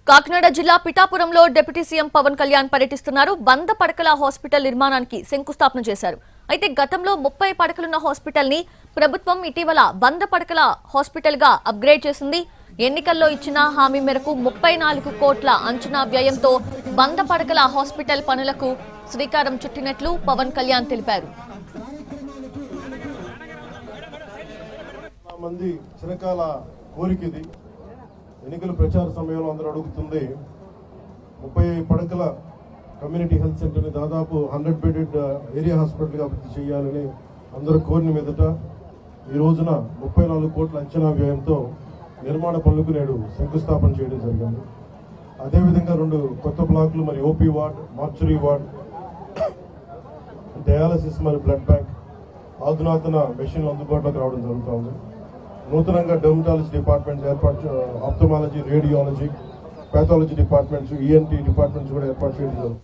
కాకినాడ జిల్లా పిఠాపురంలో deputy CM Pawan Kalyan పర్యటిస్తున్నారు. 100 పడకల హాస్పిటల్ నిర్మాణానికి శంకుస్థాపన చేశారు. అయితే గతంలో 30 పడకలున్న హాస్పిటల్ ని ప్రభుత్వం ఇటీవల 100 పడకల హాస్పిటల్ గా అప్గ్రేడ్ చేసింది. ఎన్నికల్లో ఇచ్చిన హామీ మేరకు 34 కోట్ల అంచనా వ్యయంతో 100 పడకల హాస్పిటల్ పనులకు శ్రీకారం చుట్టినట్లు పవన్ కళ్యాణ్ తెలిపారు. మంది చిరకాల కోరికది ఎన్నికల ప్రచార సమయంలో అందరూ అడుగుతుంది 30 పడకల కమ్యూనిటీ హెల్త్ సెంటర్ని దాదాపు 100 బెడెడ్ ఏరియా హాస్పిటల్గా అభివృద్ధి చేయాలని అందరూ కోరిన మీదట ఈ రోజున 34 కోట్ల అంచనా వ్యయంతో నిర్మాణ పనులకు నేడు శంకుస్థాపన చేయడం జరిగింది. అదేవిధంగా 2 కొత్త బ్లాకులు మరి OP ward, mortuary ward, dialysis మరియు బ్లడ్ బ్యాంక్ ఆధునాతన మెషిన్లు అందుబాటులోకి రావడం జరుగుతుంది. నూతనంగా డెర్మటాలజీ డిపార్ట్మెంట్స్ ఏర్పాటు, ophthalmology, radiology, pathology departments, ENT departments కూడా ఏర్పాటు చేయడం జరుగుతుంది.